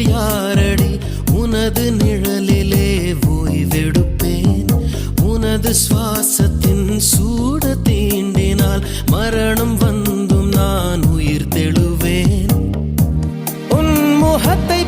யாரடி உனது நிழலிலே ஓய்வெடுப்பேன் உனது சுவாசத்தின் சூட தீண்டினால் மரணம் வந்தும் நான் உயிர் தெழுவேன் உன் முகத்தை